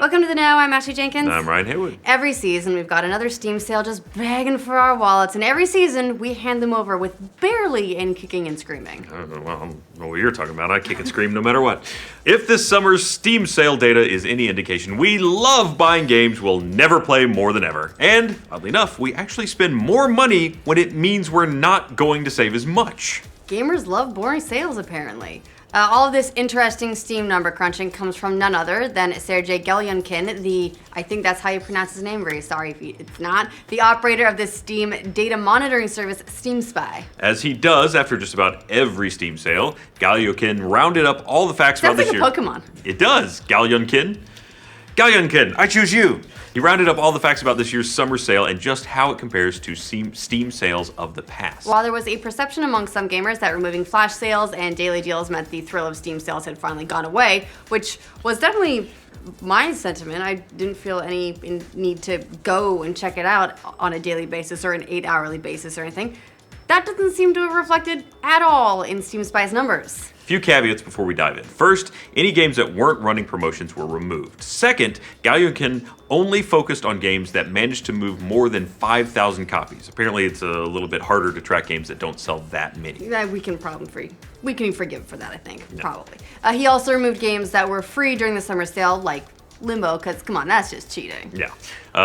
Welcome to the Know. I'm Ashely Jenkins. I'm Ryan Haywood. Every season, we've got another Steam sale just begging for our wallets, and every season, we hand them over with barely any kicking and screaming. I don't know what you're talking about. I kick and scream no matter what. If this summer's Steam sale data is any indication, we love buying games we'll never play more than ever. And, oddly enough, we actually spend more money when it means we're not going to save as much. Gamers love boring sales, apparently. All of this interesting Steam number crunching comes from none other than Sergey Galyankin, I think that's how you pronounce his name, very sorry if it's not, the operator of the Steam data monitoring service, Steam Spy. As he does after just about every Steam sale, Galyankin rounded up all the facts about this year. Sounds like a Pokemon. It does. Galyankin, I choose you. He rounded up all the facts about this year's summer sale and just how it compares to Steam sales of the past. While there was a perception among some gamers that removing flash sales and daily deals meant the thrill of Steam sales had finally gone away, which was definitely my sentiment. I didn't feel any need to go and check it out on a daily basis or an 8-hourly basis or anything. That doesn't seem to have reflected at all in Steam Spy's numbers. Few caveats before we dive in. First, any games that weren't running promotions were removed. Second, Galyankin only focused on games that managed to move more than 5,000 copies. Apparently, it's a little bit harder to track games that don't sell that many. We can forgive for that, I think, probably. He also removed games that were free during the summer sale, like Limbo, because come on, that's just cheating. Yeah.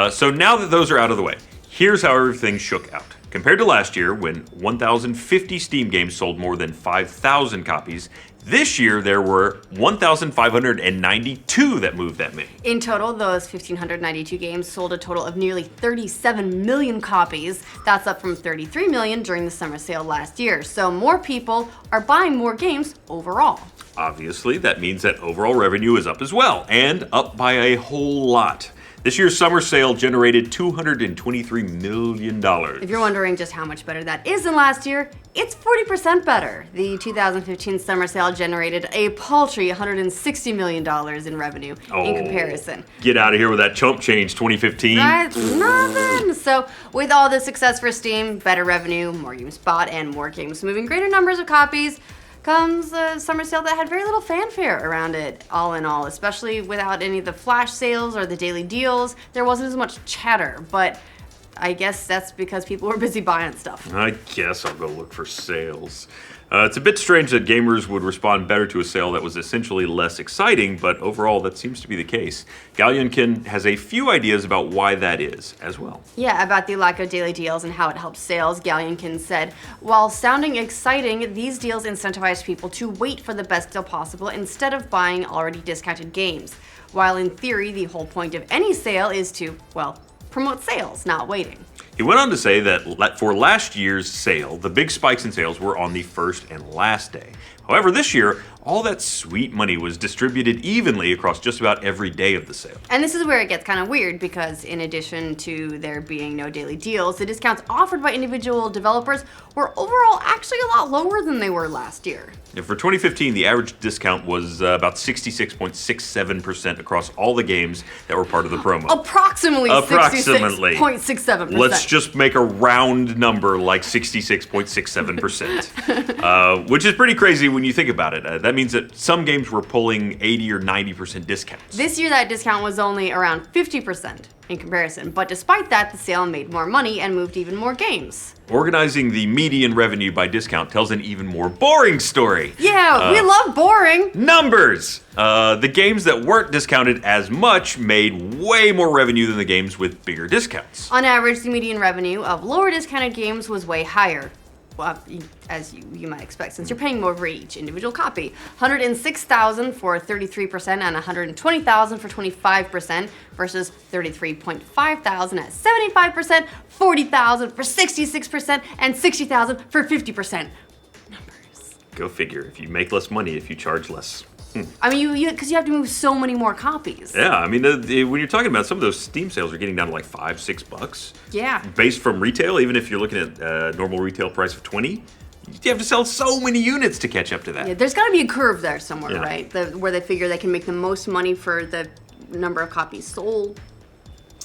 So now that those are out of the way, here's how everything shook out. Compared to last year, when 1,050 Steam games sold more than 5,000 copies, this year there were 1,592 that moved that many. In total, those 1,592 games sold a total of nearly 37 million copies. That's up from 33 million during the summer sale last year. So more people are buying more games overall. Obviously, that means that overall revenue is up as well, and up by a whole lot. This year's summer sale generated $223 million. If you're wondering just how much better that is than last year, it's 40% better. The 2015 summer sale generated a paltry $160 million in revenue in comparison. Get out of here with that chump change 2015. That's nothing. So with all the success for Steam, better revenue, more games bought, and more games moving greater numbers of copies, comes a summer sale that had very little fanfare around it, all in all, especially without any of the flash sales or the daily deals. There wasn't as much chatter, but I guess that's because people were busy buying stuff. I guess I'll go look for sales. It's a bit strange that gamers would respond better to a sale that was essentially less exciting, but overall that seems to be the case. Galyankin has a few ideas about why that is as well. Yeah, about the lack of daily deals and how it helps sales, Galyankin said, while sounding exciting, these deals incentivize people to wait for the best deal possible instead of buying already discounted games. While in theory, the whole point of any sale is to, well, promote sales, not waiting. He went on to say that for last year's sale, the big spikes in sales were on the first and last day. However, this year, all that sweet money was distributed evenly across just about every day of the sale. And this is where it gets kind of weird because in addition to there being no daily deals, the discounts offered by individual developers were overall actually a lot lower than they were last year. For 2015, the average discount was about 66.67% across all the games that were part of the promo. Approximately 66.67%. Let's just make a round number like 66.67%, which is pretty crazy when you think about it. That means that some games were pulling 80 or 90% discounts. This year, that discount was only around 50% in comparison, but despite that, the sale made more money and moved even more games. Organizing the median revenue by discount tells an even more boring story. Yeah, we love boring. Numbers! The games that weren't discounted as much made way more revenue than the games with bigger discounts. On average, the median revenue of lower discounted games was way higher. Well, as you might expect, since you're paying more for each individual copy. $106,000 for 33% and $120,000 for 25% versus $33,500 at 75%, $40,000 for 66%, and $60,000 for 50%. Numbers. Go figure. If you make less money, if you charge less. I mean, because you have to move so many more copies. Yeah, I mean, when you're talking about some of those Steam sales are getting down to like $5-6. Yeah. Based from retail, even if you're looking at normal retail price of $20, you have to sell so many units to catch up to that. Yeah, there's got to be a curve there somewhere, right? Where they figure they can make the most money for the number of copies sold.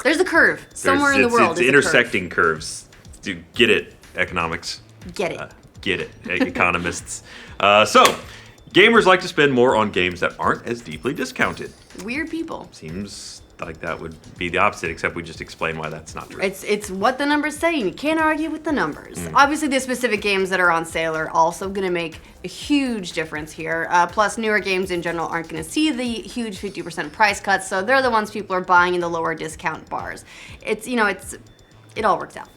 There's a curve somewhere in the world. It's intersecting curves. Dude, get it, economics. Get it. Get it, economists. So, Gamers like to spend more on games that aren't as deeply discounted. Weird people. Seems like that would be the opposite, except we just explained why that's not true. It's what the numbers say, and you can't argue with the numbers. Obviously, the specific games that are on sale are also going to make a huge difference here. Plus, newer games in general aren't going to see the huge 50% price cuts, so they're the ones people are buying in the lower discount bars. It all works out.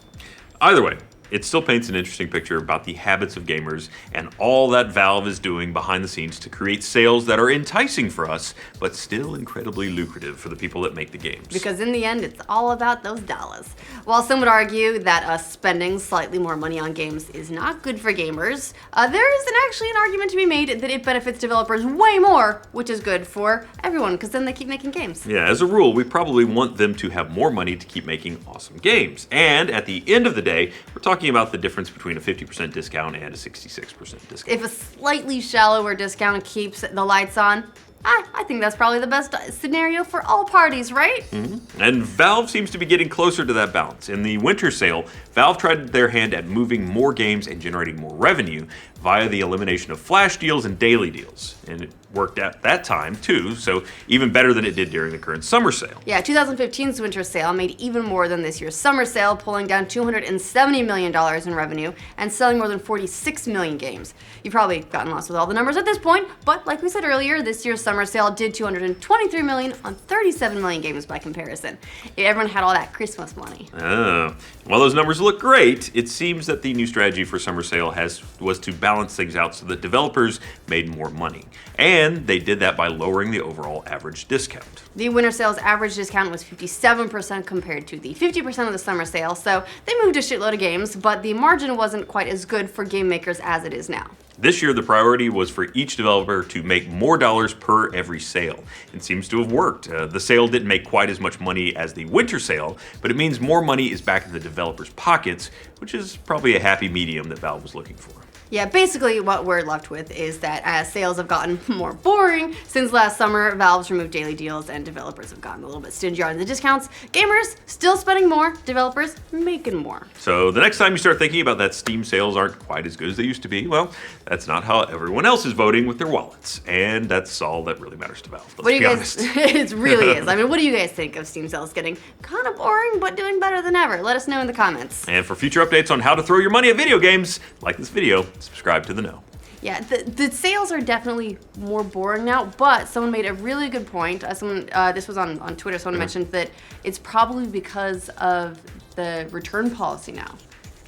Either way, it still paints an interesting picture about the habits of gamers and all that Valve is doing behind the scenes to create sales that are enticing for us, but still incredibly lucrative for the people that make the games. Because in the end, it's all about those dollars. While some would argue that us spending slightly more money on games is not good for gamers, there is actually an argument to be made that it benefits developers way more, which is good for everyone, because then they keep making games. Yeah, as a rule, we probably want them to have more money to keep making awesome games. And at the end of the day, we're talking about the difference between a 50% discount and a 66% discount. If a slightly shallower discount keeps the lights on, I think that's probably the best scenario for all parties, right? And Valve seems to be getting closer to that balance. In the winter sale, Valve tried their hand at moving more games and generating more revenue via the elimination of flash deals and daily deals. And it worked at that time too, so even better than it did during the current summer sale. Yeah, 2015's winter sale made even more than this year's summer sale, pulling down $270 million in revenue and selling more than 46 million games. You've probably gotten lost with all the numbers at this point, but like we said earlier, this year's summer sale did $223 million on 37 million games by comparison. Everyone had all that Christmas money. Oh. While those numbers look great, it seems that the new strategy for summer sale was to balance things out so that developers made more money. And they did that by lowering the overall average discount. The winter sale's average discount was 57% compared to the 50% of the summer sale, so they moved a shitload of games, but the margin wasn't quite as good for game makers as it is now. This year, the priority was for each developer to make more dollars per every sale. It seems to have worked. The sale didn't make quite as much money as the winter sale, but it means more money is back in the developers' pockets, which is probably a happy medium that Valve was looking for. Yeah, basically what we're left with is that as sales have gotten more boring since last summer, Valve's removed daily deals and developers have gotten a little bit stingier on the discounts. Gamers still spending more, developers making more. So the next time you start thinking about that Steam sales aren't quite as good as they used to be, well, that's not how everyone else is voting with their wallets. And that's all that really matters to Valve. Let's be honest. It really is. I mean, what do you guys think of Steam sales getting kind of boring but doing better than ever? Let us know in the comments. And for future updates on how to throw your money at video games, like this video, subscribe to the know. Yeah, the sales are definitely more boring now, but someone made a really good point. This was on Twitter, someone mentioned that it's probably because of the return policy now.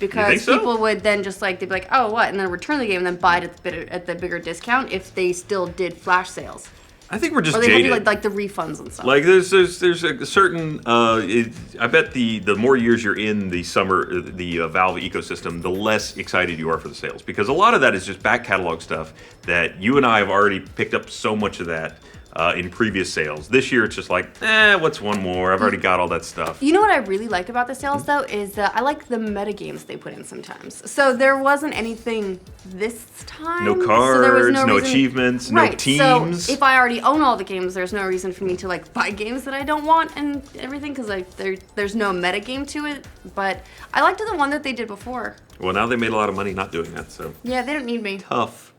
Because people would then just they'd be like, oh, what? And then return the game and then buy it at the bigger discount if they still did flash sales. I think we're just jaded. Or they jaded. had to like the refunds and stuff. Like there's a certain I bet the more years you're in the Valve ecosystem, the less excited you are for the sales, because a lot of that is just back catalog stuff that you and I have already picked up so much of that in previous sales. This year it's just like, what's one more? I've already got all that stuff. You know what I really like about the sales though is that I like the meta games they put in sometimes. So there wasn't anything this time. No cards, so there was no achievements, no teams. So if I already own all the games, there's no reason for me to like buy games that I don't want and everything, because like there's no meta game to it. But I liked the one that they did before. Well, now they made a lot of money not doing that, so. Yeah, they don't need me. Tough.